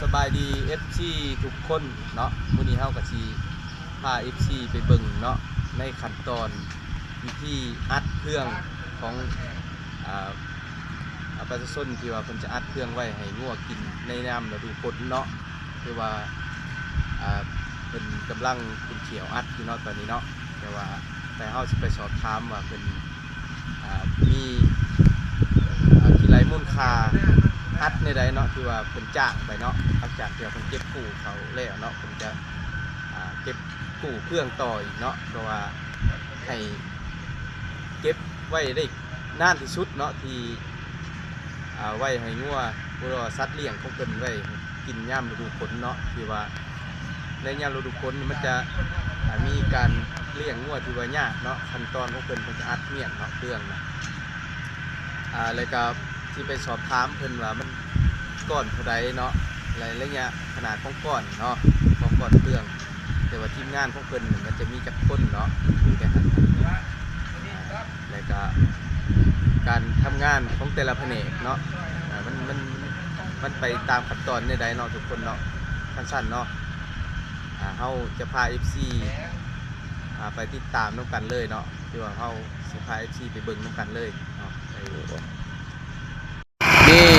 สบายดี FC ทุกคนเนาะมื้อนี้เฮาก็สิพา FC ไปเบิ่งเนาะในขั้นตอนวิธีอัดเครื่องของประชาชนที่ว่าเพิ่นจะอัดเครื่องไว้ให้งัวกินในยามฤดูฝนเนาะคือว่าเพิ่นกำลังคุณเขียวอัดอยู่เนาะตอนนี้เนาะแต่ว่าเฮาสิไปสอบถามว่าเพิ่นมีกี่ไรมูลค่าอัดในใดเนาะที่ว่าเพิ่นจ้างไปเนาะหลังจากที่เพิ่นเก็บกู้เขาแล้วเนาะเพิ่นจะเก็บกู้เครื่องต่ออีกเนาะเพราะว่าให้เก็บไว้ได้นานที่สุดเนาะที่ไว้ให้งัวหรือว่าสัตว์เลี้ยงของเพิ่นไว้กินยามฤดูฝนเนาะที่ว่าในยามฤดูฝนมันจะมีการเลี้ยงงัวที่ว่ายากเนาะขั้นตอนของเพิ่นจะอัดเมี่ยงเนาะเครื่องนะแล้วก็ที่ไปสอบถามเพิ่นว่ามันก้อนเท่าใดเนาะอะไรระยะขนาดของก้อนเนาะของก้อนเครื่องแต่ว่าทีมงานของเพิ่นมันจะมีจักคนเนาะมีแต่แล้วก็การทำงานของแต่ละแผนกเนาะมันไปตามขั้นตอนในใดเนาะทุกคนเนาะสั้นๆเนาะเฮาจะพา FC ไปติดตามน้ำกันเลยเนาะที่ว่าเฮาสิพา FC ไปเบิ่งน้ำกันเลยเนาะนี่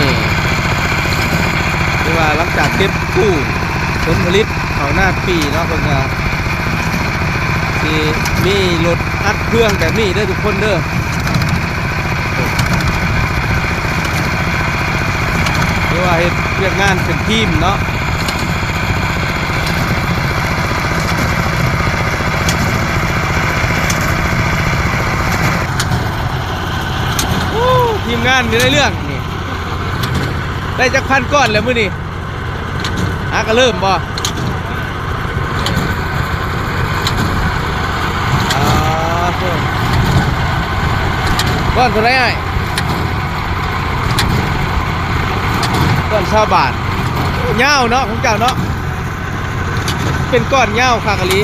ที่ว่าหลังจากเก็บกู้ผลผลิตเขาหน้าปีเนาะเพิ่นก็สิมีรถอัดเครื่องแบบนี้เด้อทุกคนเด้อหรือว่าเฮ็ดเรียกงานเป็นทีมเนาะทีมงานมีได้เรื่องนี่ได้จักพันก้อนแล้วมื้อนี้ก็เริ่มบ่ก้อนเท่าไหร่ก้อน20 บาทยาวเนาะของเจ้าเนาะเป็นก้อนยาวคากะลี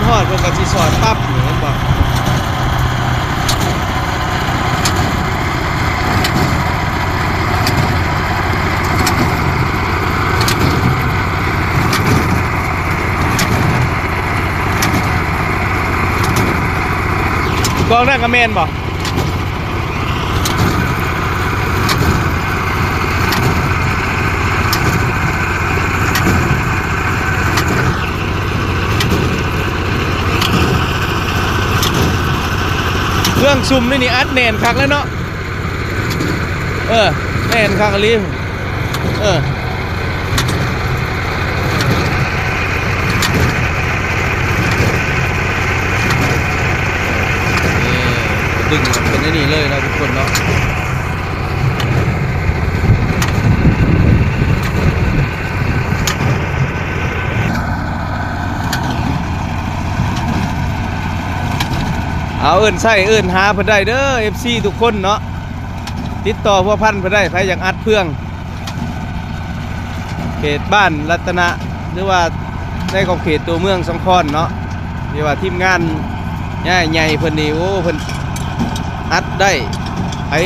ทอดเพื่อกระชีสอดปั๊บเหมือนบอกกองนั่นกระเมนบอกเครื่องซุ่มนี่อัดแน่นคักแล้วเนาะแน่นคักอะไรดึงเป็นไอ้นี่เลยนะทุกคนเนาะเอาเอิ้นใส่เอิ้นหาเพิ่นได้เด้อ FC ทุกคนเนาะติดต่อพ่อพันธุ์เพิ่นได้ใครอยากอัดเพื่องเขตบ้านรัตนะหรือว่าในของเขตตัวเมืองสงขลาเนาะที่ว่าทีมงานใหญ่ๆเพิ่นนี่โอ้เพิ่นอัดได้ไอ้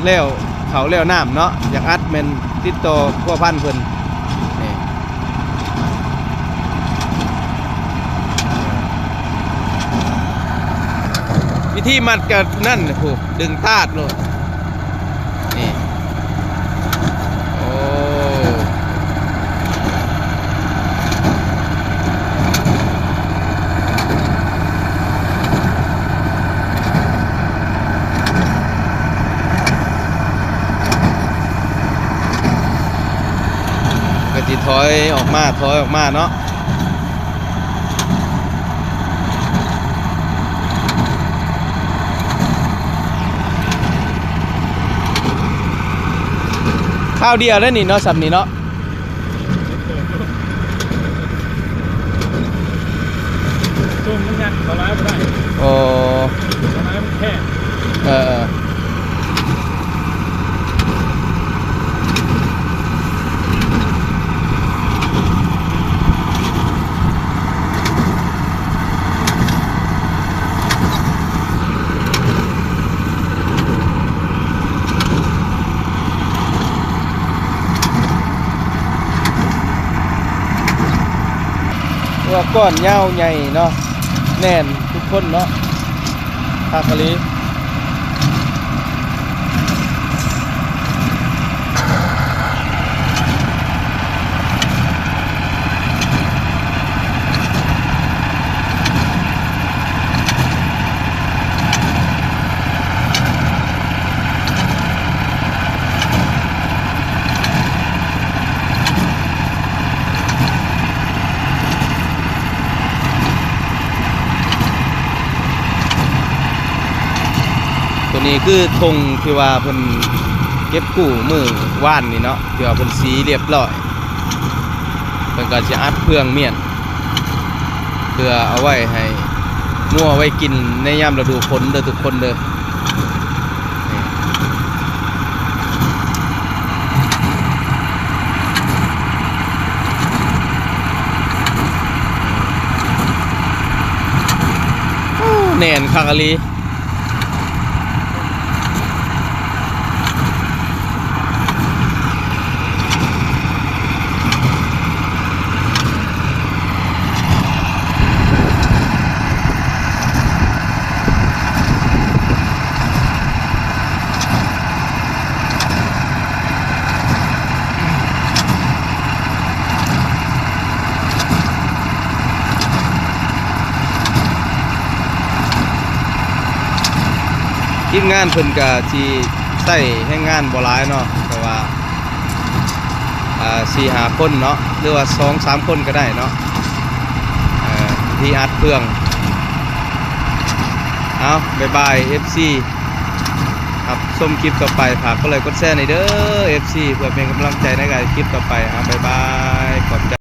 แล้วเขาแล้วน้ำเนาะอยากอัดแม่นติดต่อพ่อพันธุ์เพิ่นวิธีมัดกับนั่นผูกดึงตาดเลยนี่โอ้ก็จะถอยออกมาเนาะ ข้าวเดียวแล้วนี่เนาะสับนี่เนาะ ตัวก้อนยาวใหญ่เนาะแน่นทุกคนเนาะภาคลีตัวนี้คือธงที่ว่าเพิ่นเก็บกู้มือว่านนี่เนาะที่ว่าเพิ่นสีเรียบร้อยเพิ่นก็สิอัดเพื่องเมียนเพื่อเอาไว้ให้งัวไว้กินในยามฤดูฝนเด้อทุกคนเด้อแน่นคักอะลีทีมงานเพิ่นก็สิใช้แรงงานบ่หลายเนาะแต่ว่า4-5 คนเนาะหรือว่า 2-3 คนก็ได้เนาะที่อัดเพื่องเอาบ๊ายบาย FC ครับชมคลิปต่อไปฝากกดไลค์กดแชร์หน่อยเด้อ FC เพื่อเป็นกำลังใจในการคลิปต่อไปบ๊ายบายขอบใจ